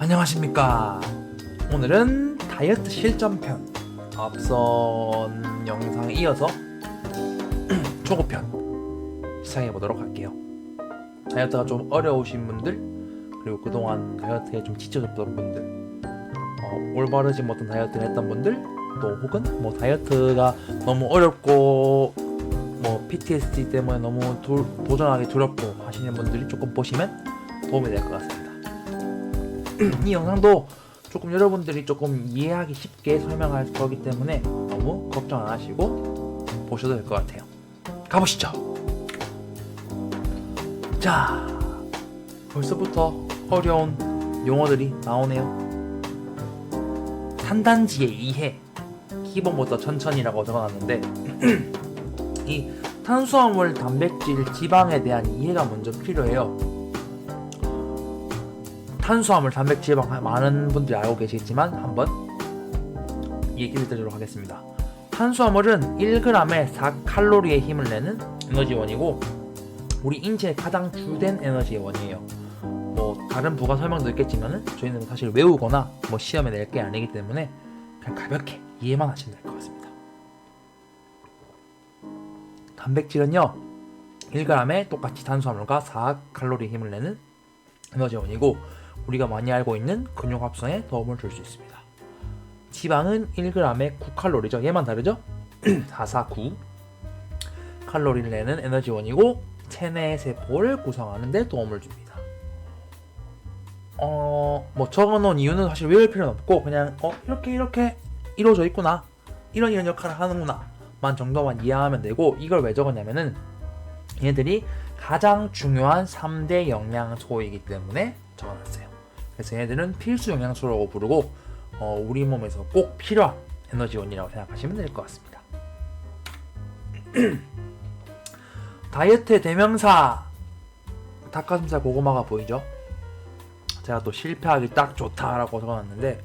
안녕하십니까. 오늘은 다이어트 실전편, 앞선 영상에 이어서 초급편 시작해보도록 할게요. 다이어트가 좀 어려우신 분들, 그리고 그동안 다이어트에 좀 지쳐졌던 분들, 올바르지 못한 다이어트를 했던 분들, 또 혹은 뭐 다이어트가 너무 어렵고 뭐 PTSD 때문에 너무 도전하기 두렵고 하시는 분들이 조금 보시면 도움이 될 것 같습니다. 이 영상도 조금 여러분들이 조금 이해하기 쉽게 설명할 거기 때문에 너무 걱정 안 하시고 보셔도 될 것 같아요. 가보시죠. 자, 벌써부터 어려운 용어들이 나오네요. 탄단지의 이해, 기본부터 천천히라고 적어놨는데 이 탄수화물, 단백질, 지방에 대한 이해가 먼저 필요해요. 탄수화물, 단백질, 지방 많은 분들이 알고 계시겠지만 한번 얘기를 드리도록 하겠습니다. 탄수화물은 1g에 4칼로리의 힘을 내는 에너지원이고 우리 인체의 가장 주된 에너지원이에요. 뭐 다른 부가 설명도 있겠지만은 저희는 사실 외우거나 뭐 시험에 낼 게 아니기 때문에 그냥 가볍게 이해만 하시면 될 것 같습니다. 단백질은요 1g에 똑같이 탄수화물과 4칼로리 힘을 내는 에너지원이고 우리가 많이 알고 있는 근육 합성에 도움을 줄 수 있습니다. 지방은 1g에 9칼로리죠. 얘만 다르죠? 449 칼로리를 내는 에너지원이고 체내 세포를 구성하는 데 도움을 줍니다. 뭐 적어놓은 이유는 사실 외울 필요는 없고 그냥 이렇게 이루어져 있구나, 이런 역할을 하는구나 만 정도만 이해하면 되고, 이걸 왜 적었냐면은 얘네들이 가장 중요한 3대 영양소이기 때문에 적어놨어요. 그래서 얘네들은 필수 영양소라고 부르고 우리 몸에서 꼭 필요한 에너지원이라고 생각하시면 될 것 같습니다. 다이어트의 대명사 닭가슴살 고구마가 보이죠? 제가 또 실패하기 딱 좋다라고 적어놨는데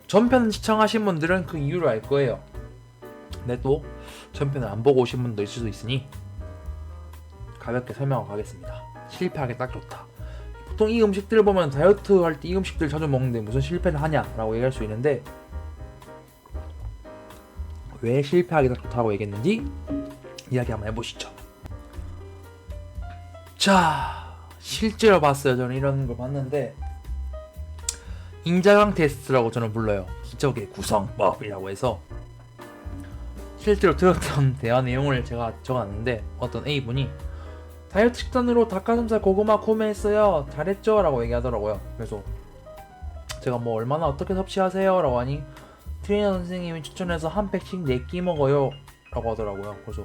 전편 시청하신 분들은 그 이유를 알 거예요. 근데 또 전편을 안 보고 오신 분도 있을 수 있으니 가볍게 설명하고 가겠습니다. 실패하기 딱 좋다. 보통 이 음식들을 보면 다이어트 할 때 이 음식들 자주 먹는데 무슨 실패를 하냐라고 얘기할 수 있는데 왜 실패하기 딱 좋다고 얘기했는지 이야기 한번 해보시죠. 자, 실제로 봤어요. 저는 이런 걸 봤는데 임자강 테스트라고 저는 불러요. 기적의 구성법이라고 해서 실제로 들었던 대화 내용을 제가 적어놨는데 어떤 A분이 다이어트 식단으로 닭가슴살 고구마 구매했어요. 잘했죠? 라고 얘기하더라고요. 그래서 제가 뭐 얼마나 어떻게 섭취하세요? 라고 하니 트레이너 선생님이 추천해서 한 팩씩 4끼 먹어요. 라고 하더라고요. 그래서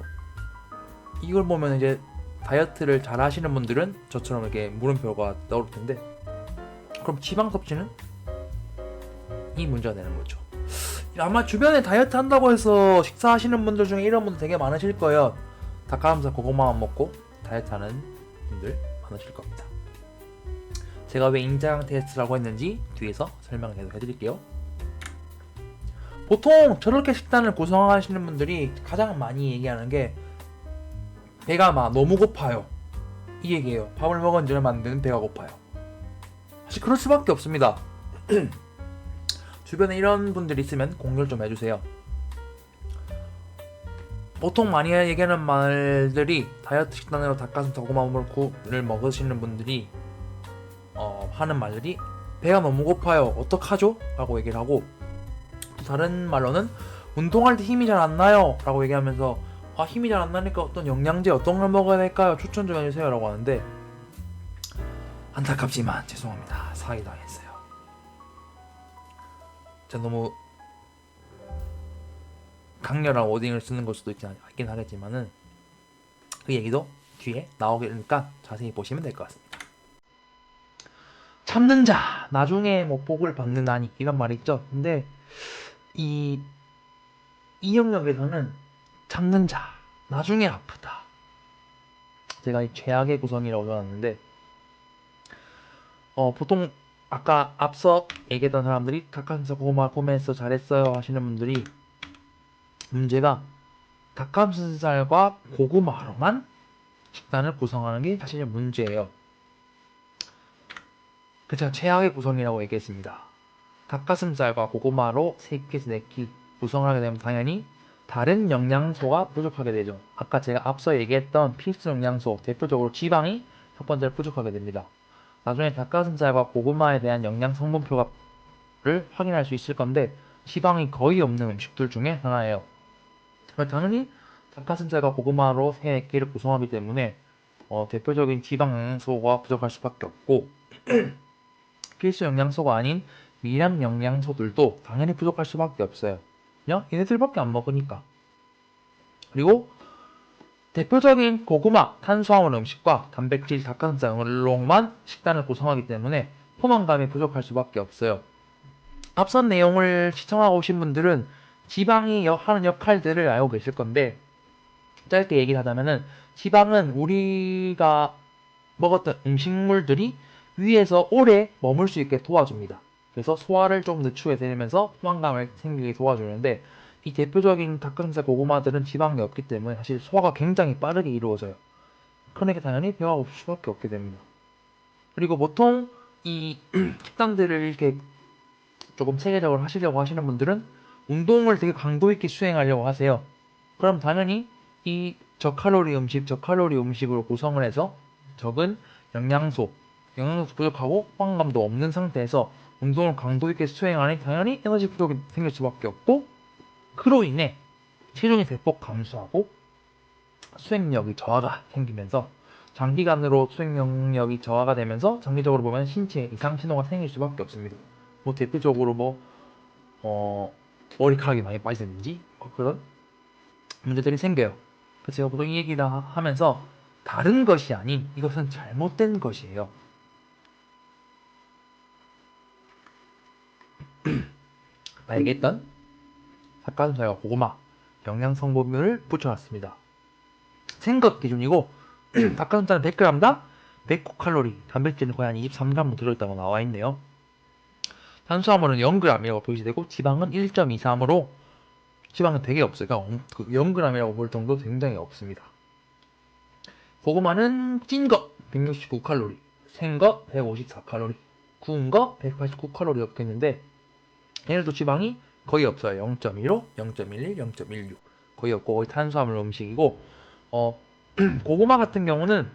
이걸 보면 이제 다이어트를 잘 하시는 분들은 저처럼 이렇게 물음표가 떠오를 텐데 그럼 지방 섭취는? 이 문제가 되는 거죠. 아마 주변에 다이어트 한다고 해서 식사하시는 분들 중에 이런 분들 되게 많으실 거예요. 닭가슴살 고구마만 먹고 다이어트 하는 분들 많으실 겁니다. 제가 왜 임자강 테스트라고 했는지 뒤에서 설명을 계속 해드릴게요. 보통 저렇게 식단을 구성하시는 분들이 가장 많이 얘기하는 게 배가 막 너무 고파요, 이 얘기예요. 밥을 먹은 지 얼마 안 되는 배가 고파요. 사실 그럴 수밖에 없습니다. 주변에 이런 분들이 있으면 공유를 좀 해주세요. 보통 많이 얘기하는 말들이 다이어트 식단으로 닭가슴살 고구마를 먹으시는 분들이 하는 말들이 배가 너무 고파요, 어떡하죠? 라고 얘기를 하고, 또 다른 말로는 운동할 때 힘이 잘 안 나요 라고 얘기하면서 힘이 잘 안 나니까 어떤 영양제 어떤 걸 먹어야 될까요? 추천 좀 해주세요 라고 하는데 안타깝지만 죄송합니다, 사기당했어요. 제가 너무 강렬한 워딩을 쓰는 걸 수도 있긴 하겠지만은 그 얘기도 뒤에 나오니까 자세히 보시면 될 것 같습니다. 참는 자 나중에 뭐 복을 받는다니 이런 말이 있죠. 근데 이 영역에서는 참는 자 나중에 아프다, 제가 이 최악의 구성이라고 적었는데 보통 아까 앞서 얘기했던 사람들이 닭가슴살 고구마 구매해서 잘했어요 하시는 분들이 문제가 닭가슴살과 고구마로만 식단을 구성하는 게 사실 문제예요. 그쵸, 최악의 구성이라고 얘기했습니다. 닭가슴살과 고구마로 3끼에서 4끼 구성을 하게 되면 당연히 다른 영양소가 부족하게 되죠. 아까 제가 앞서 얘기했던 필수 영양소, 대표적으로 지방이 첫 번째로 부족하게 됩니다. 나중에 닭가슴살과 고구마에 대한 영양 성분표를 확인할 수 있을 건데 지방이 거의 없는 음식들 중에 하나예요. 당연히 닭가슴살과 고구마로 3끼를 구성하기 때문에 대표적인 지방 영양소가 부족할 수밖에 없고 필수 영양소가 아닌 미량 영양소들도 당연히 부족할 수밖에 없어요. 그냥 얘네들밖에 안 먹으니까. 그리고 대표적인 고구마, 탄수화물 음식과 단백질, 닭가슴살로만 식단을 구성하기 때문에 포만감이 부족할 수밖에 없어요. 앞선 내용을 시청하고 오신 분들은 지방이 하는 역할들을 알고 계실 건데 짧게 얘기를 하자면은 지방은 우리가 먹었던 음식물들이 위에서 오래 머물 수 있게 도와줍니다. 그래서 소화를 좀 늦추게 되면서 포만감을 생기게 도와주는데 이 대표적인 닭가슴살 고구마들은 지방이 없기 때문에 사실 소화가 굉장히 빠르게 이루어져요. 그러니까 당연히 배가 고플 수밖에 없게 됩니다. 그리고 보통 이 식단들을 이렇게 조금 체계적으로 하시려고 하시는 분들은 운동을 되게 강도 있게 수행하려고 하세요. 그럼 당연히 이 저칼로리 음식, 저칼로리 음식으로 구성을 해서 적은 영양소 부족하고 포만감도 없는 상태에서 운동을 강도 있게 수행하니 당연히 에너지 부족이 생길 수밖에 없고 그로 인해 체중이 대폭 감소하고 수행력이 저하가 생기면서 장기간으로 수행력이 저하가 되면서 장기적으로 보면 신체 이상 신호가 생길 수밖에 없습니다. 뭐 대표적으로 머리카락이 많이 빠지든지 그런 문제들이 생겨요. 그래서 제가 보통 이 얘기를 하면서 다른 것이 아닌 이것은 잘못된 것이에요. 아까 얘기했던 닭가슴살과 고구마 영양 성분을 붙여놨습니다. 생것 기준이고 닭가슴살은 100g당 109칼로리, 단백질은 거의 한 23g 들어있다고 나와 있네요. 탄수화물은 0g이라고 표시되고 지방은 1.23으로 지방은 되게 없어요. 그러니까 0g이라고 볼 정도 굉장히 없습니다. 고구마는 찐 거 169칼로리, 생 거 154칼로리, 구운 거 189칼로리 없겠는데 얘네도 지방이 거의 없어요. 0.15, 0.11, 0.16 거의 없고 거의 탄수화물 음식이고 고구마 같은 경우는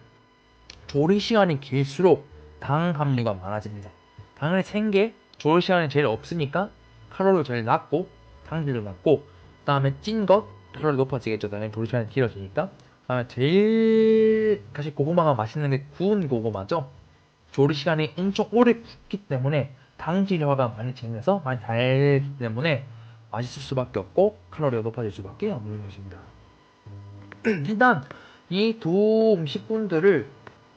조리 시간이 길수록 당 함유가 많아집니다. 당연히 생게 조리 시간이 제일 없으니까 칼로리가 제일 낮고 당질도 낮고 그 다음에 찐 것 칼로리 높아지겠죠. 당연히 조리 시간이 길어지니까. 그 다음에 제일 사실 고구마가 맛있는 게 구운 고구마죠. 조리 시간이 엄청 오래 굽기 때문에 당질화가 많이 진해서 많이 달기 때문에 맛있을 수밖에 없고 칼로리가 높아질 수밖에 없는 것입니다. 일단 이 두 음식분들을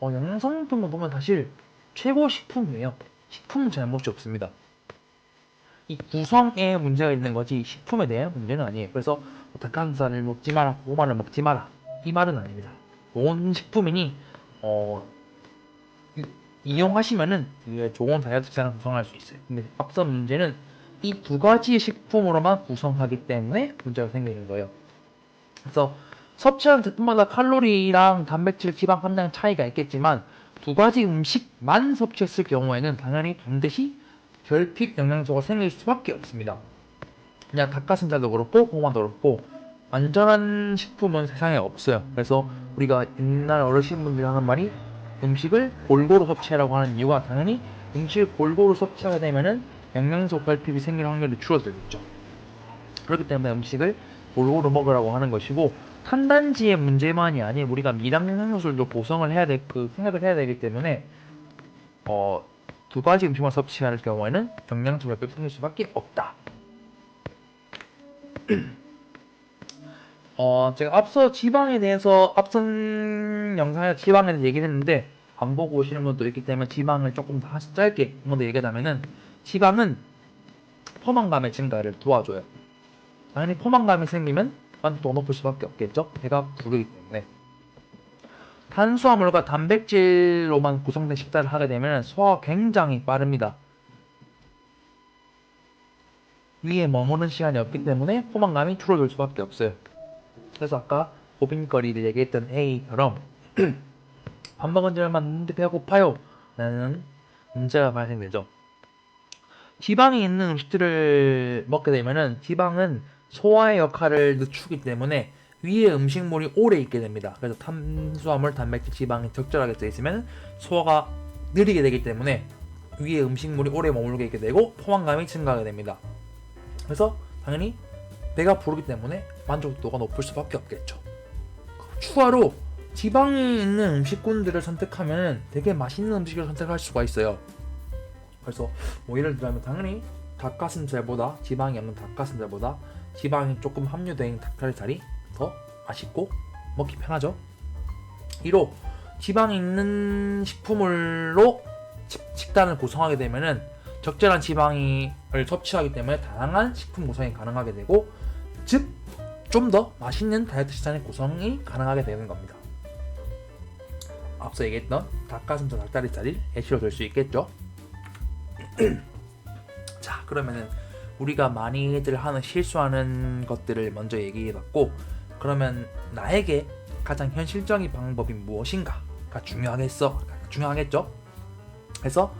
영양성분만 보면 사실 최고 식품이에요. 식품은 잘못이 없습니다. 이 구성에 문제가 있는 거지 식품에 대한 문제는 아니에요. 그래서 닭가슴살을 먹지 마라, 고구마를 먹지 마라 이 말은 아닙니다. 좋은 식품이니 이용하시면은 좋은 다이어트 식단을 구성할 수 있어요. 근데 앞선 문제는 이 두 가지 식품으로만 구성하기 때문에 문제가 생기는 거예요. 그래서 섭취하는 제품마다 칼로리랑 단백질, 지방 함량 차이가 있겠지만 두 가지 음식만 섭취했을 경우에는 당연히 반드시 결핍 영양소가 생길 수밖에 없습니다. 그냥 닭가슴살도 그렇고 고구마도 그렇고 완전한 식품은 세상에 없어요. 그래서 우리가 옛날 어르신분들이 하는 말이 음식을 골고루 섭취하라고 하는 이유가 당연히 음식을 골고루 섭취하게 되면은 영양소 결핍이 생길 확률이 줄어들겠죠. 그렇기 때문에 음식을 골고루 먹으라고 하는 것이고 탄단지의 문제만이 아닌 우리가 미량 영양소들도 보성을 해야 생각을 해야 되기 때문에 두 가지 음식만 섭취할 경우에는 영양소 결핍이 생길 수밖에 없다. 제가 앞서 지방에 대해서 앞선 영상에서 지방에 대해서 얘기를 했는데 안 보고 오시는 분도 있기 때문에 지방을 조금 더 짧게 한 번 더 얘기하자면은 지방은 포만감의 증가를 도와줘요. 당연히 포만감이 생기면 만족도가 높을 수밖에 없겠죠. 배가 부르기 때문에. 탄수화물과 단백질로만 구성된 식단을 하게 되면 소화가 굉장히 빠릅니다. 위에 머무는 시간이 없기 때문에 포만감이 줄어들 수밖에 없어요. 그래서 아까 고민거리를 얘기했던 A처럼 밥 먹은 지 얼마 안 됐는데 배가 고파요 라는 문제가 발생되죠. 지방이 있는 음식들을 먹게 되면은 지방은 소화의 역할을 늦추기 때문에 위에 음식물이 오래 있게 됩니다. 그래서 탄수화물, 단백질, 지방이 적절하게 들어있으면 소화가 느리게 되기 때문에 위에 음식물이 오래 머물게 있게 되고 포만감이 증가하게 됩니다. 그래서 당연히 배가 부르기 때문에 만족도가 높을 수밖에 없겠죠. 추가로 지방이 있는 음식군들을 선택하면 되게 맛있는 음식을 선택할 수가 있어요. 그래서 뭐 예를 들자면 당연히 닭가슴살보다 지방이 없는 닭가슴살보다 지방이 조금 함유된 닭다리살이 더 맛있고 먹기 편하죠. 이로 지방이 있는 식품으로 식단을 구성하게 되면은 적절한 지방을 섭취하기 때문에 다양한 식품 구성이 가능하게 되고, 즉 좀 더 맛있는 다이어트 식단의 구성이 가능하게 되는 겁니다. 앞서 얘기했던 닭가슴살, 닭다리살이 예시로 들 수 있겠죠. 자, 그러면은 우리가 많이들 하는 실수하는 것들을 먼저 얘기해봤고, 그러면 나에게 가장 현실적인 방법이 무엇인가가 중요하겠죠. 그래서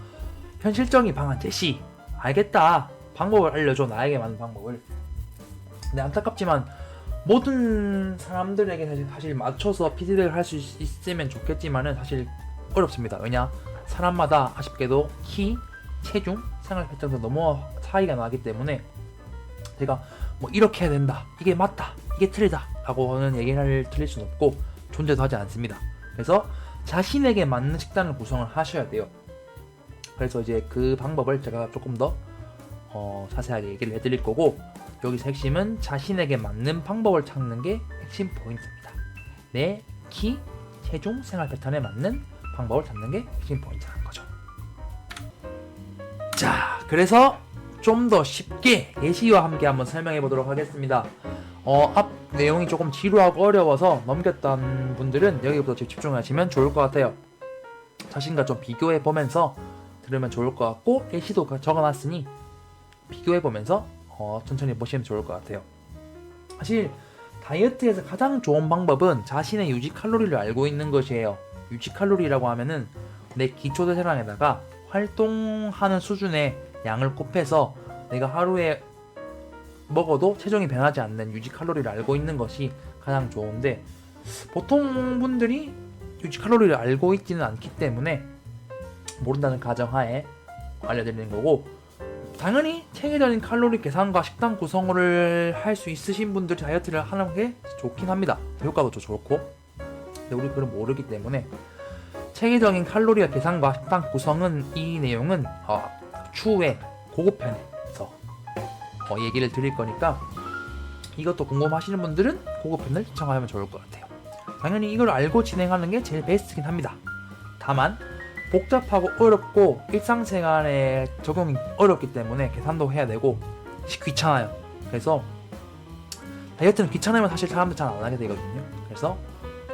현실적인 방안 제시. 알겠다, 방법을 알려줘, 나에게 맞는 방법을. 근데 안타깝지만 모든 사람들에게 사실 맞춰서 피드백을 할 수 있으면 좋겠지만은 사실 어렵습니다. 왜냐, 사람마다 아쉽게도 키, 체중, 생활 패턴도 너무 차이가 나기 때문에 제가 뭐 이렇게 해야 된다, 이게 맞다, 이게 틀리다 라고는 얘기를 드릴 수는 없고 존재도 하지 않습니다. 그래서 자신에게 맞는 식단을 구성을 하셔야 돼요. 그래서 이제 그 방법을 제가 조금 더 자세하게 얘기를 해드릴 거고, 여기서 핵심은 자신에게 맞는 방법을 찾는 게 핵심 포인트입니다. 내 키, 체중, 생활 패턴에 맞는 방법을 찾는 게 핵심 포인트라는 거죠. 자, 그래서 좀 더 쉽게 예시와 함께 한번 설명해 보도록 하겠습니다. 앞 내용이 조금 지루하고 어려워서 넘겼던 분들은 여기부터 집중하시면 좋을 것 같아요. 자신과 좀 비교해 보면서 들으면 좋을 것 같고, 예시도 적어놨으니 비교해 보면서 천천히 보시면 좋을 것 같아요. 사실 다이어트에서 가장 좋은 방법은 자신의 유지 칼로리를 알고 있는 것이에요. 유지 칼로리라고 하면은 내 기초 대사량에다가 활동하는 수준의 양을 곱해서 내가 하루에 먹어도 체중이 변하지 않는 유지 칼로리를 알고 있는 것이 가장 좋은데, 보통 분들이 유지 칼로리를 알고 있지는 않기 때문에 모른다는 가정하에 알려드리는 거고, 당연히 체계적인 칼로리 계산과 식단 구성을 할 수 있으신 분들이 다이어트를 하는 게 좋긴 합니다. 효과도 좋고. 근데 우리 그걸 모르기 때문에 체계적인 칼로리 계산과 식단 구성은, 이 내용은 추후에 고급편에서 얘기를 드릴 거니까 이것도 궁금하시는 분들은 고급편을 시청하면 좋을 것 같아요. 당연히 이걸 알고 진행하는 게 제일 베스트긴 합니다. 다만 복잡하고 어렵고 일상생활에 적용이 어렵기 때문에 계산도 해야 되고 귀찮아요. 그래서 다이어트는 귀찮으면 사실 사람들 잘 안 하게 되거든요. 그래서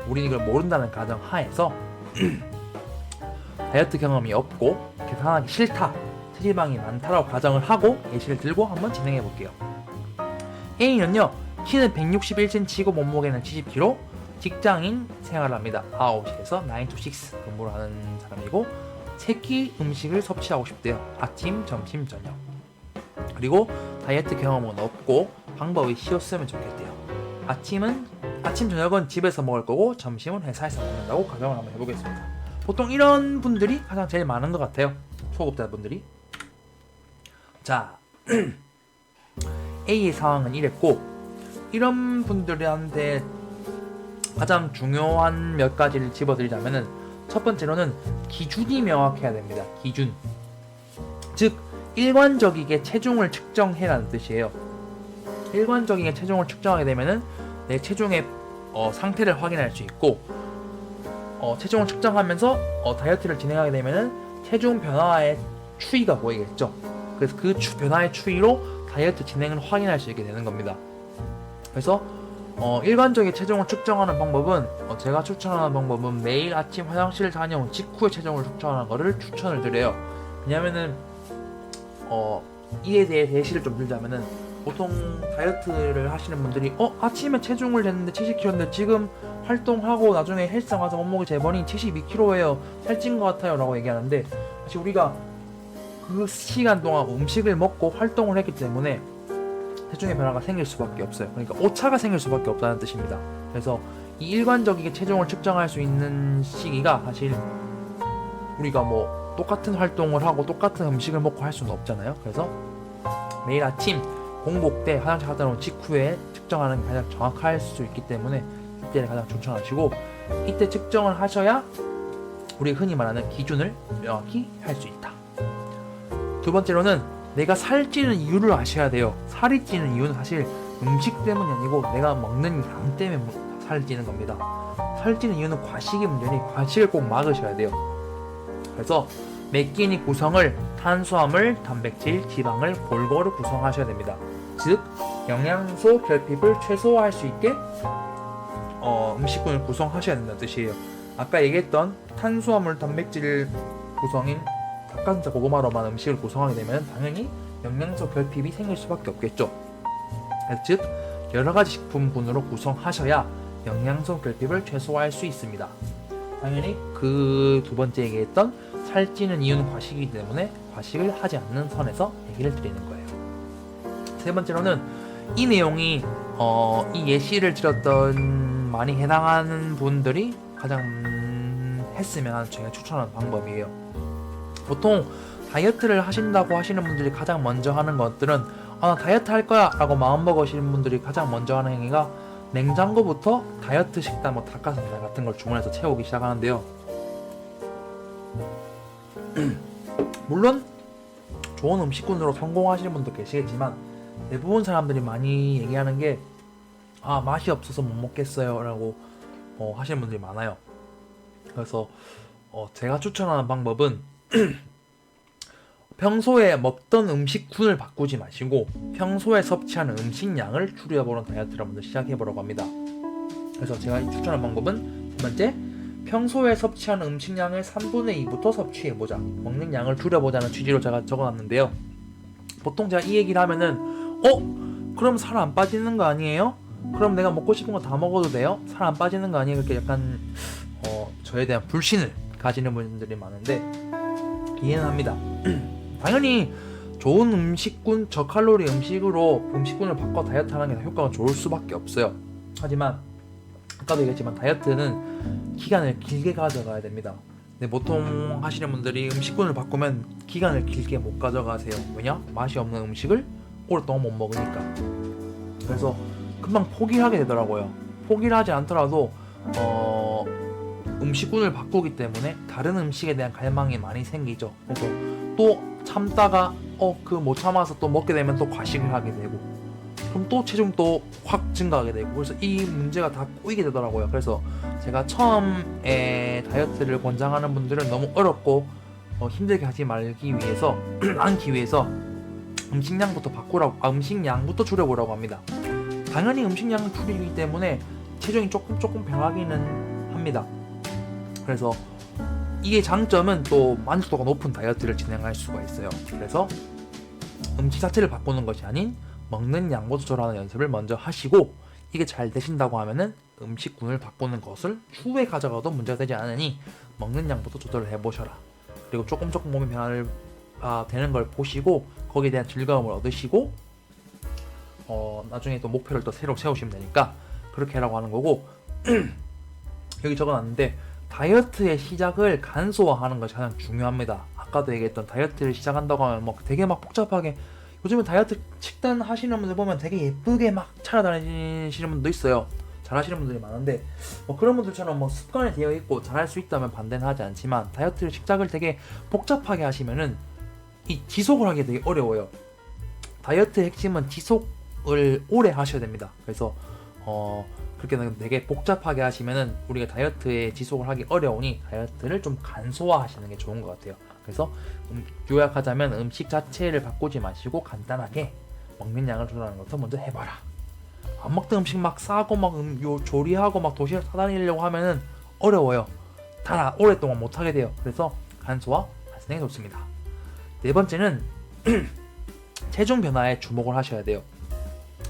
우리는 이걸 모른다는 가정 하에서 다이어트 경험이 없고 계산하기 싫다, 체지방이 많다라고 가정을 하고 예시를 들고 한번 진행해 볼게요. A는요, 키는 161cm이고 몸무게는 70kg, 직장인 생활을 합니다. 9시에서 9 to 6 근무를 하는 사람이고, 3끼 음식을 섭취하고 싶대요. 아침, 점심, 저녁. 그리고 다이어트 경험은 없고 방법이 쉬웠으면 좋겠대요. 아침, 저녁은 집에서 먹을 거고 점심은 회사에서 먹는다고 가정을 한번 해보겠습니다. 보통 이런 분들이 가장 제일 많은 것 같아요. 초급자분들이. 자, A의 상황은 이랬고, 이런 분들한테 가장 중요한 몇 가지를 집어드리자면은, 첫 번째로는 기준이 명확해야 됩니다. 기준. 즉, 일관적이게 체중을 측정해라는 뜻이에요. 일관적이게 체중을 측정하게 되면은 내 체중의 상태를 확인할 수 있고, 체중을 측정하면서 다이어트를 진행하게 되면은 체중 변화의 추이가 보이겠죠. 그래서 그 변화의 추이로 다이어트 진행을 확인할 수 있게 되는 겁니다. 그래서 일관적인 체중을 측정하는 방법은, 제가 추천하는 방법은 매일 아침 화장실 다녀온 직후에 체중을 측정하는 거를 추천을 드려요. 왜냐면은 이에 대해 예시를 좀 들자면은, 보통 다이어트를 하시는 분들이 아침에 체중을 쟀는데 70kg인데 지금 활동하고 나중에 헬스장 가서 몸무게 재보니 72kg예요, 살찐 것 같아요 라고 얘기하는데, 사실 우리가 그 시간 동안 음식을 먹고 활동을 했기 때문에 체중의 변화가 생길 수밖에 없어요. 그러니까 오차가 생길 수밖에 없다는 뜻입니다. 그래서 이 일관적이게 체중을 측정할 수 있는 시기가 사실 우리가 뭐 똑같은 활동을 하고 똑같은 음식을 먹고 할 수는 없잖아요. 그래서 매일 아침 공복 때 화장실 갔다 온 직후에 측정하는 게 가장 정확할 수 있기 때문에 이때를 가장 추천하시고, 이때 측정을 하셔야 우리 흔히 말하는 기준을 명확히 할 수 있다. 두 번째로는 내가 살찌는 이유를 아셔야 돼요. 살이 찌는 이유는 사실 음식 때문이 아니고 내가 먹는 양 때문에 살이 찌는 겁니다. 살찌는 이유는 과식이 문제니 과식을 꼭 막으셔야 돼요. 그래서 매 끼니 구성을 탄수화물, 단백질, 지방을 골고루 구성하셔야 됩니다. 즉 영양소 결핍을 최소화할 수 있게 음식군을 구성하셔야 된다는 뜻이에요. 아까 얘기했던 탄수화물, 단백질 구성인 닭가슴살, 고구마로만 음식을 구성하게 되면 당연히 영양소 결핍이 생길 수밖에 없겠죠. 즉 여러가지 식품군으로 구성하셔야 영양소 결핍을 최소화할 수 있습니다. 당연히 그 두 번째 얘기했던 살찌는 이유는 과식이기 때문에 과식을 하지 않는 선에서 얘기를 드리는 거예요. 세 번째로는 이 내용이 이 예시를 들었던 많이 해당하는 분들이 가장 했으면 하는 제가 추천하는 방법이에요. 보통 다이어트를 하신다고 하시는 분들이 가장 먼저 하는 것들은 나 다이어트 할 거야 라고 마음먹으시는 분들이 가장 먼저 하는 행위가 냉장고부터 다이어트 식단, 뭐 닭가슴살 같은 걸 주문해서 채우기 시작하는데요. 물론 좋은 음식군으로 성공하시는 분도 계시겠지만 대부분 사람들이 많이 얘기하는 게 맛이 없어서 못 먹겠어요 라고 하시는 분들이 많아요. 그래서 제가 추천하는 방법은 평소에 먹던 음식군을 바꾸지 마시고 평소에 섭취하는 음식량을 줄여보는 다이어트를 먼저 시작해보려고 합니다. 그래서 제가 추천하는 방법은 첫 번째, 평소에 섭취하는 음식량의 3분의 2부터 섭취해보자, 먹는 양을 줄여보자는 취지로 제가 적어놨는데요. 보통 제가 이 얘기를 하면은 그럼 살 안 빠지는 거 아니에요? 그럼 내가 먹고 싶은 거 다 먹어도 돼요? 살 안 빠지는 거 아니에요? 이렇게 약간 저에 대한 불신을 가지는 분들이 많은데 이해는 합니다. 당연히 좋은 음식군, 저칼로리 음식군을 바꿔 다이어트 하는 게 효과가 좋을 수밖에 없어요. 하지만 아까도 얘기했지만 다이어트는 기간을 길게 가져가야 됩니다. 근데 보통 하시는 분들이 음식군을 바꾸면 기간을 길게 못 가져가세요. 왜냐? 맛이 없는 음식을 오랫동안 못 먹으니까. 그래서 금방 포기를 하게 되더라고요. 포기를 하지 않더라도 음식군을 바꾸기 때문에 다른 음식에 대한 갈망이 많이 생기죠. 그래서 또 참다가 그 못 참아서 또 먹게 되면 또 과식을 하게 되고, 그럼 또 체중도 확 증가하게 되고, 그래서 이 문제가 다 꼬이게 되더라고요. 그래서 제가 처음에 다이어트를 권장하는 분들은 너무 어렵고 힘들게 하지 말기 위해서 않기 위해서 음식량부터 줄여보라고 합니다. 당연히 음식량을 줄이기 때문에 체중이 조금 변하기는 합니다. 그래서 이게 장점은 또 만족도가 높은 다이어트를 진행할 수가 있어요. 그래서 음식 자체를 바꾸는 것이 아닌 먹는 양부터 조절하는 연습을 먼저 하시고, 이게 잘 되신다고 하면은 음식군을 바꾸는 것을 추후에 가져가도 문제가 되지 않으니 먹는 양부터 조절을 해보셔라. 그리고 조금 몸의 변화를 되는 걸 보시고 거기에 대한 즐거움을 얻으시고 나중에 또 목표를 또 새로 세우시면 되니까 그렇게 하라고 하는 거고 여기 적어놨는데 다이어트의 시작을 간소화하는 것이 가장 중요합니다. 아까도 얘기했던 다이어트를 시작한다고 하면 되게 복잡하게, 요즘은 다이어트 식단 하시는 분들 보면 되게 예쁘게 찾아다니시는 분도 있어요. 잘하시는 분들이 많은데 그런 분들처럼 습관이 되어 있고 잘할 수 있다면 반대는 하지 않지만, 다이어트 시작을 되게 복잡하게 하시면은 이 지속을 하기 되게 어려워요. 다이어트의 핵심은 지속을 오래 하셔야 됩니다. 그래서 그렇게 되게 복잡하게 하시면은 우리가 다이어트에 지속을 하기 어려우니 다이어트를 좀 간소화하시는 게 좋은 것 같아요. 그래서 요약하자면 음식 자체를 바꾸지 마시고 간단하게 먹는 양을 조절하는 것부터 먼저 해봐라. 안 먹던 음식 싸고 조리하고 도시락 사다니려고 하면은 어려워요. 다 오랫동안 못하게 돼요. 그래서 간소화 하시는 게 좋습니다. 네 번째는 체중 변화에 주목을 하셔야 돼요.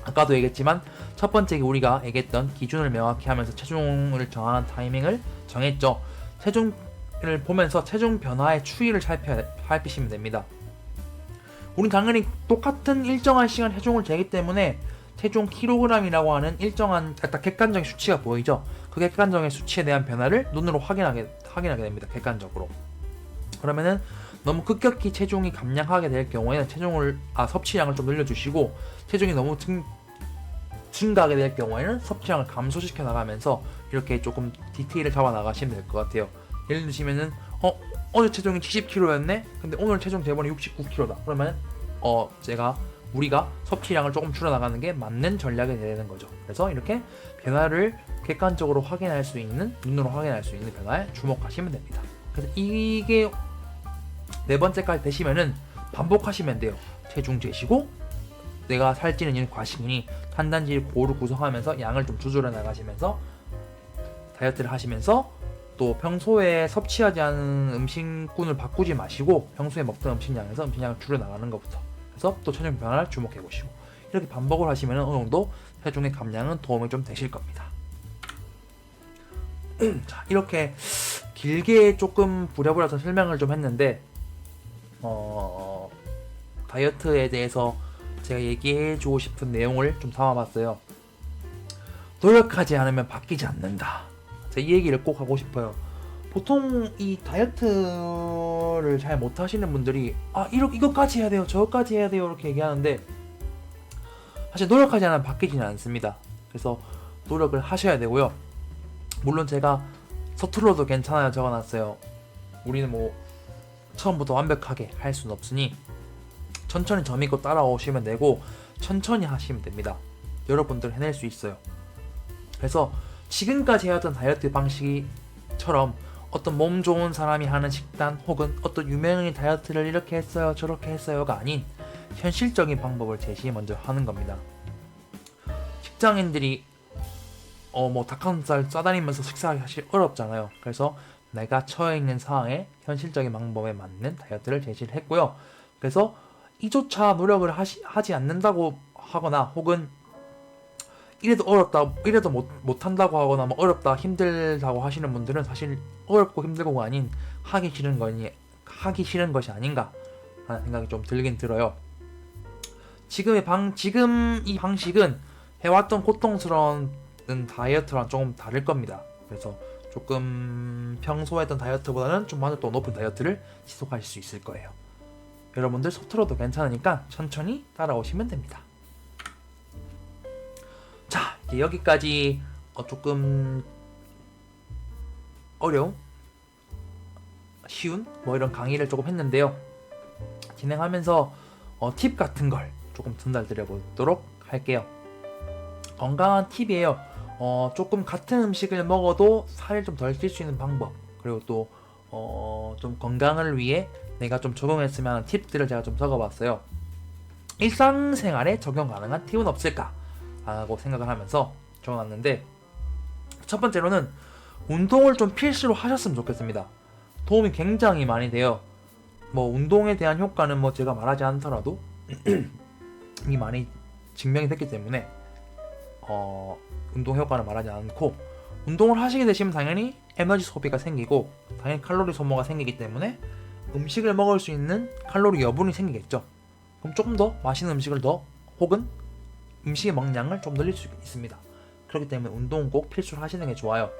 아까도 얘기했지만 첫 번째 우리가 얘기했던 기준을 명확히 하면서 체중을 정하는 타이밍을 정했죠. 체중을 보면서 체중 변화의 추이를 살피시면 됩니다. 우린 당연히 똑같은 일정한 시간 체중을 재기 때문에 체중 킬로그램이라고 하는 일정한 딱 객관적인 수치가 보이죠. 그 객관적인 수치에 대한 변화를 눈으로 확인하게 됩니다. 객관적으로. 그러면은 너무 급격히 체중이 감량하게 될 경우에는 섭취량을 좀 늘려주시고, 체중이 너무 증가하게 될 경우에는 섭취량을 감소시켜 나가면서 이렇게 조금 디테일을 잡아 나가시면 될 것 같아요. 예를 드시면은 어제 체중이 70kg였네. 근데 오늘 체중 재본이 69kg다. 그러면 우리가 섭취량을 조금 줄여 나가는 게 맞는 전략이 되는 거죠. 그래서 이렇게 변화를 객관적으로 확인할 수 있는, 눈으로 확인할 수 있는 변화에 주목하시면 됩니다. 그래서 이게 4번째까지 되시면은 반복하시면 돼요. 체중 재시고 내가 살찌는 이유는 과식이니 탄단지 고루 구성하면서 양을 좀 조절해 나가시면서 다이어트를 하시면서, 또 평소에 섭취하지 않은 음식군을 바꾸지 마시고 평소에 먹던 음식량에서 음식량을 줄여 나가는 것부터 해서 또 체중 변화를 주목해 보시고, 이렇게 반복을 하시면 어느 정도 체중의 감량은 도움이 좀 되실 겁니다. 자, 이렇게 길게 조금 부랴부랴 설명을 좀 했는데 다이어트에 대해서 제가 얘기해주고 싶은 내용을 좀 담아봤어요. 노력하지 않으면 바뀌지 않는다. 제가 이 얘기를 꼭 하고 싶어요. 보통 이 다이어트를 잘 못하시는 분들이 이것까지 해야 돼요, 저것까지 해야 돼요 이렇게 얘기하는데, 사실 노력하지 않으면 바뀌지는 않습니다. 그래서 노력을 하셔야 되고요. 물론 제가 서툴러도 괜찮아요 적어놨어요. 우리는 뭐 처음부터 완벽하게 할 수는 없으니 천천히 점 있고 따라오시면 되고 천천히 하시면 됩니다. 여러분들 해낼 수 있어요. 그래서 지금까지 해왔던 다이어트 방식처럼 어떤 몸 좋은 사람이 하는 식단 혹은 어떤 유명인이 다이어트를 이렇게 했어요 저렇게 했어요가 아닌 현실적인 방법을 먼저 하는 겁니다. 직장인들이 닭가슴살 싸다니면서 식사하기 사실 어렵잖아요. 그래서 내가 처해 있는 상황에 현실적인 방법에 맞는 다이어트를 제시를 했고요. 그래서 이조차 노력을 하지 않는다고 하거나 혹은 이래도 어렵다, 이래도 못한다고 하거나 어렵다, 힘들다고 하시는 분들은 사실 어렵고 힘들고가 아닌 하기 싫은 것이 아닌가 하는 생각이 좀 들긴 들어요. 지금 이 방식은 해왔던 고통스러운 다이어트랑 조금 다를 겁니다. 그래서 조금 평소에 했던 다이어트보다는 좀 만족도 높은 다이어트를 지속하실 수 있을 거예요. 여러분들 서툴어도 괜찮으니까 천천히 따라오시면 됩니다. 자, 이제 여기까지 조금 어려운, 쉬운 이런 강의를 조금 했는데요. 진행하면서 팁 같은 걸 조금 전달드려 보도록 할게요. 건강한 팁이에요. 조금 같은 음식을 먹어도 살을 좀 덜 찔 수 있는 방법, 그리고 또 좀 건강을 위해 내가 좀 적용했으면 하는 팁들을 제가 좀 적어봤어요. 일상생활에 적용 가능한 팁은 없을까? 라고 생각을 하면서 적어놨는데, 첫 번째로는 운동을 좀 필수로 하셨으면 좋겠습니다. 도움이 굉장히 많이 돼요. 운동에 대한 효과는 제가 말하지 않더라도 이미 많이 증명이 됐기 때문에 운동 효과는 말하지 않고, 운동을 하시게 되시면 당연히 에너지 소비가 생기고 당연히 칼로리 소모가 생기기 때문에 음식을 먹을 수 있는 칼로리 여분이 생기겠죠. 그럼 조금 더 맛있는 음식을 혹은 음식의 먹량을 좀 늘릴 수 있습니다. 그렇기 때문에 운동은 꼭 필수로 하시는 게 좋아요.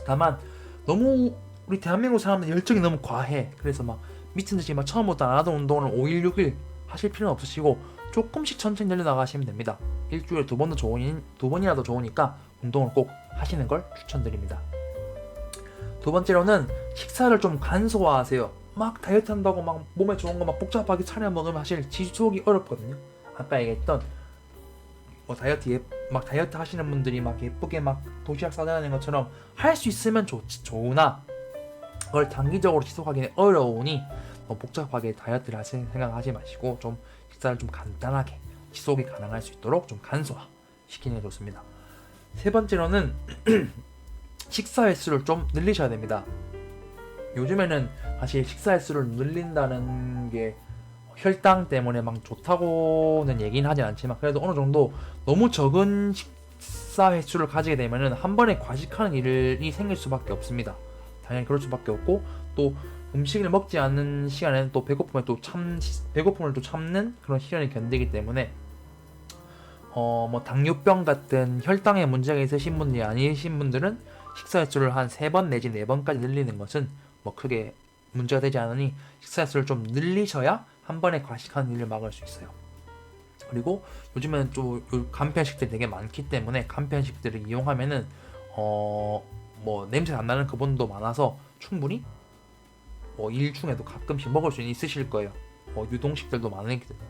다만 너무 우리 대한민국 사람들 열정이 너무 과해. 그래서 미친 듯이 처음부터 안 하던 운동을 5일 6일 하실 필요는 없으시고 조금씩 천천히 늘려나가시면 됩니다. 일주일에 2번이라도 좋으니까 운동을 꼭 하시는 걸 추천드립니다. 두 번째로는 식사를 좀 간소화하세요. 다이어트 한다고 몸에 좋은 거 복잡하게 차려 먹으면 사실 지속이 어렵거든요. 아까 얘기했던 다이어트 하시는 분들이 예쁘게 도시락 싸다니는 것처럼 할 수 있으면 좋으나 그걸 단기적으로 지속하기는 어려우니 복잡하게 다이어트를 하실 생각하지 마시고 좀 식사를 좀 간단하게 지속이 가능할 수 있도록 좀 간소화 시키는 게 좋습니다. 세 번째로는 식사 횟수를 좀 늘리셔야 됩니다. 요즘에는 사실 식사 횟수를 늘린다는 게 혈당 때문에 좋다고는 얘기는 하진 않지만, 그래도 어느 정도 너무 적은 식사 횟수를 가지게 되면은 한 번에 과식하는 일이 생길 수밖에 없습니다. 당연히 그럴 수밖에 없고, 또 음식을 먹지 않는 시간에는 또 배고픔을 또 참는 그런 시간을 견디기 때문에 뭐 당뇨병 같은 혈당에 문제가 있으신 분이 아니신 분들은 식사 횟수를 한 3번 내지 4번까지 늘리는 것은 뭐 크게 문제가 되지 않으니 식사 횟수를 좀 늘리셔야 한 번에 과식하는 일을 막을 수 있어요. 그리고 요즘에는 또 간편식들이 되게 많기 때문에 간편식들을 이용하면은 뭐 냄새 안 나는 그분도 많아서 충분히 뭐 일 중에도 가끔씩 먹을 수 있으실 거예요. 유동식들도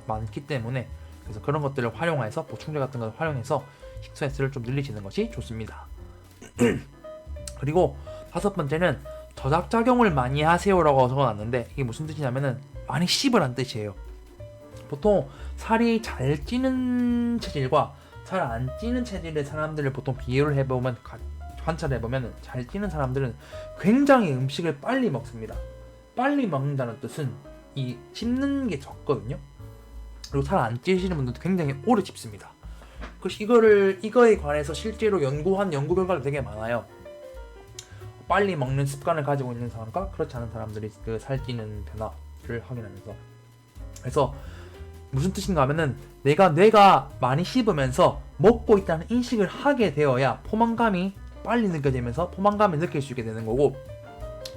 많기 때문에 그래서 그런 것들을 활용해서 보충제 같은 걸 활용해서 식사 횟수를 좀 늘리시는 것이 좋습니다. 그리고 5번째는 저작작용을 많이 하세요라고 적어놨는데 이게 무슨 뜻이냐면은 많이 씹으란 뜻이에요. 보통 살이 잘 찌는 체질과 잘 안 찌는 체질의 사람들을 보통 비교를 해보면 관찰해보면 잘 찌는 사람들은 굉장히 음식을 빨리 먹습니다. 빨리 먹는다는 뜻은 이 씹는 게 적거든요. 그리고 잘 안 찌시는 분들도 굉장히 오래 씹습니다. 그래서 이거에 관해서 실제로 연구한 연구 결과가 되게 많아요. 빨리 먹는 습관을 가지고 있는 사람과 그렇지 않은 사람들이 그 살찌는 변화를 확인하면서 그래서 무슨 뜻인가 하면은 뇌가 많이 씹으면서 먹고 있다는 인식을 하게 되어야 포만감이 빨리 느껴지면서 포만감을 느낄 수 있게 되는 거고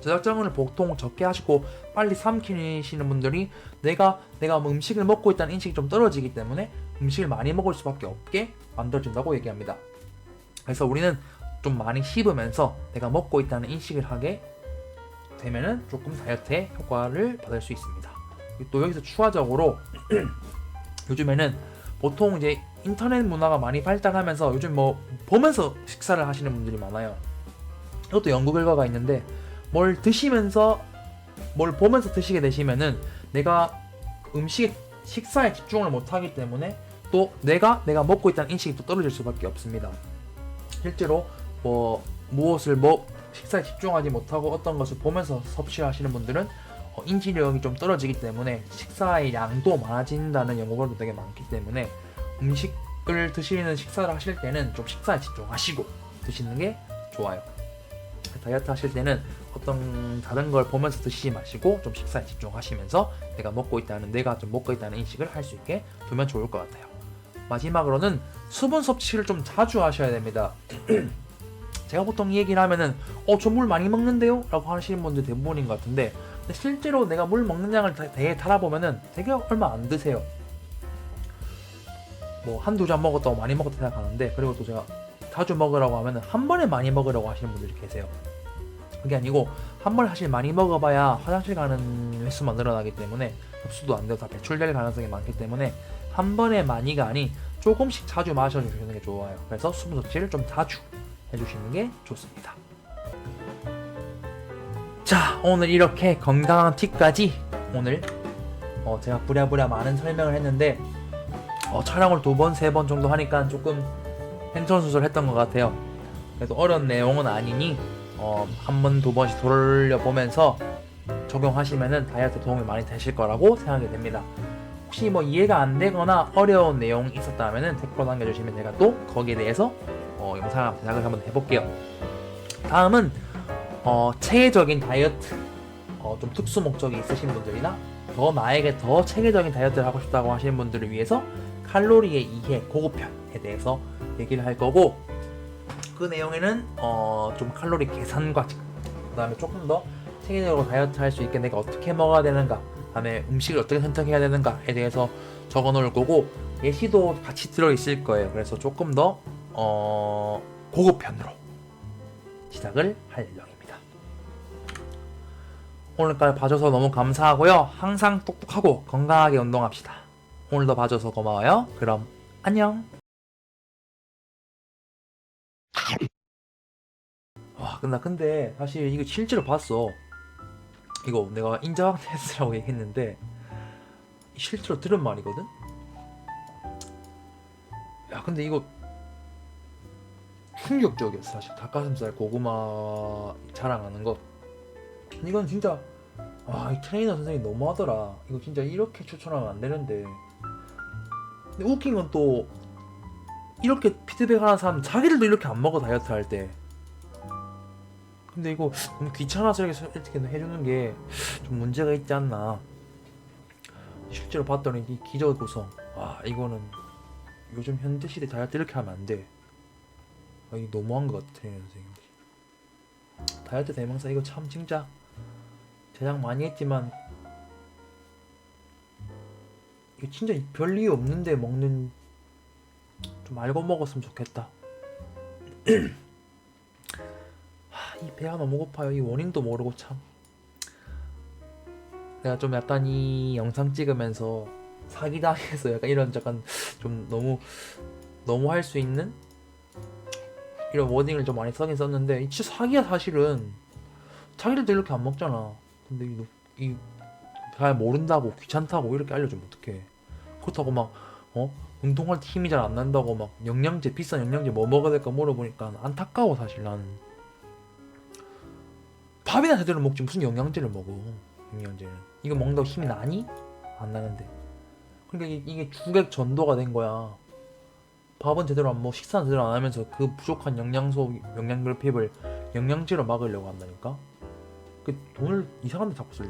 저작작용을 보통 적게 하시고 빨리 삼키시는 분들이 내가 뭐 음식을 먹고 있다는 인식이 좀 떨어지기 때문에 음식을 많이 먹을 수밖에 없게 만들어진다고 얘기합니다. 그래서 우리는 좀 많이 씹으면서 내가 먹고 있다는 인식을 하게 되면은 조금 다이어트에 효과를 받을 수 있습니다. 또 여기서 추가적으로 요즘에는 보통 이제 인터넷 문화가 많이 발달하면서 요즘 뭐 보면서 식사를 하시는 분들이 많아요. 이것도 연구 결과가 있는데 뭘 보면서 드시게 되시면은 내가 식사에 집중을 못하기 때문에 또 내가 먹고 있다는 인식이 또 떨어질 수밖에 없습니다. 실제로 식사에 집중하지 못하고 어떤 것을 보면서 섭취하시는 분들은 인지력이 좀 떨어지기 때문에 식사의 양도 많아진다는 연구가 되게 많기 때문에 음식을 드시는 식사를 하실 때는 좀 식사에 집중하시고 드시는 게 좋아요. 다이어트 하실 때는 어떤 다른 걸 보면서 드시지 마시고 좀 식사에 집중하시면서 내가 좀 먹고 있다는 인식을 할 수 있게 두면 좋을 것 같아요. 마지막으로는 수분 섭취를 좀 자주 하셔야 됩니다. 제가 보통 이 얘기를 하면은 저 물 많이 먹는데요? 라고 하시는 분들 대부분인 것 같은데 근데 실제로 내가 물 먹는 양을 되게 달아보면은 되게 얼마 안 드세요. 뭐 한두 잔 먹었다고 많이 먹었다 생각하는데 그리고 또 제가 자주 먹으라고 하면은 한 번에 많이 먹으라고 하시는 분들이 계세요. 그게 아니고 한 번에 사실 많이 먹어봐야 화장실 가는 횟수만 늘어나기 때문에 흡수도 안 되고 다 배출될 가능성이 많기 때문에 한 번에 많이가 아닌 조금씩 자주 마셔주시는 게 좋아요. 그래서 수분 섭취를 좀 자주 해주시는 게 좋습니다. 자, 오늘 이렇게 건강한 팁까지 오늘 제가 부랴부랴 많은 설명을 했는데 촬영을 2번, 3번 정도 하니까 조금 횡설수설 것 같아요. 그래도 어려운 내용은 아니니 한 번, 2번씩 돌려보면서 적용하시면은 다이어트 도움이 많이 되실 거라고 생각이 됩니다. 혹시 뭐 이해가 안 되거나 어려운 내용이 있었다면은 댓글로 남겨주시면 제가 또 거기에 대해서 영상 제작을 한번 해볼게요. 다음은 체계적인 다이어트 좀 특수 목적이 있으신 분들이나 나에게 더 체계적인 다이어트를 하고 싶다고 하시는 분들을 위해서 칼로리의 이해 고급편에 대해서 얘기를 할 거고 그 내용에는 좀 칼로리 계산과 그 다음에 조금 더 체계적으로 다이어트 할 수 있게 내가 어떻게 먹어야 되는가 그 다음에 음식을 어떻게 선택해야 되는가에 대해서 적어 놓을 거고 예시도 같이 들어있을 거예요. 그래서 조금 더 고급편으로 시작을 할 예정입니다. 오늘까지 봐줘서 너무 감사하고요. 항상 똑똑하고 건강하게 운동합시다. 오늘도 봐줘서 고마워요. 그럼 안녕. 와, 근데 사실 이거 실제로 봤어. 이거 내가 인자왕 테스트라고 얘기했는데 실제로 들은 말이거든? 야, 근데 이거 충격적이었어. 사실 닭가슴살 고구마 자랑하는 거 이건 진짜 이 트레이너 선생님이 너무하더라. 이거 진짜 이렇게 추천하면 안 되는데. 근데 웃긴 건 또 이렇게 피드백 하는 사람 자기들도 이렇게 안 먹어 다이어트 할 때. 근데 이거 너무 귀찮아서 이렇게 해주는 게 좀 문제가 있지 않나. 실제로 봤더니 이 기저 구성, 와 이거는 요즘 현대 시대 다이어트 이렇게 하면 안 돼. 아, 이게 너무한 것 같아 선생님. 다이어트 대명사 이거 참 진짜 제작 많이 했지만 이거 진짜 별 이유 없는데 먹는, 좀 알고 먹었으면 좋겠다. 이 배가 너무 고파요. 이 원인도 모르고 참. 내가 좀 약간 이 영상 찍으면서 사기당해서 약간 이런 약간 좀 너무 할 수 있는 이런 워딩을 좀 많이 써긴 썼는데 이 진짜 사기야 사실은. 자기들도 이렇게 안 먹잖아. 근데 잘 모른다고 귀찮다고 이렇게 알려주면 어떡해. 그렇다고 막 운동할 때 힘이 잘 안 난다고 막 영양제, 비싼 영양제 뭐 먹어야 될까 물어보니까 안타까워 사실. 나는 밥이나 제대로 먹지 무슨 영양제를 먹어. 영양제는 이거 먹는다고 힘이 나니? 안 나는데. 그러니까 이게 주객 전도가 된 거야. 밥은 제대로 안 먹고 식사는 제대로 안 하면서 그 부족한 영양소, 영양결핍을 영양제로 막으려고 한다니까. 그 돈을 이상한 데 자꾸 쓸래.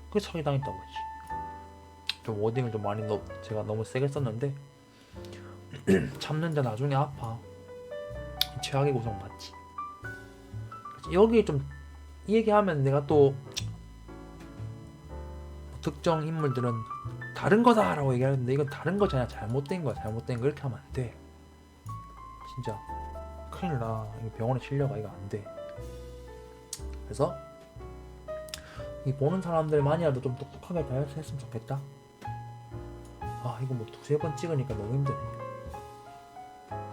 그게 사기당했다고 했지. 좀 워딩을 좀 많이 제가 너무 세게 썼는데 참는 자 나중에 아파. 최악의 고성 맞지. 여기 좀 이 얘기하면 내가 또 특정 인물들은 다른 거다라고 얘기하는데 이건 다른 거잖아. 잘못된 거야. 잘못된 거 이렇게 하면 안 돼. 진짜 큰일 나. 이거 병원에 실려가. 이거 안 돼. 그래서 이 보는 사람들만이라도 좀 똑똑하게 다이어트 했으면 좋겠다. 아 이거 뭐 두세 번 찍으니까 너무 힘드네.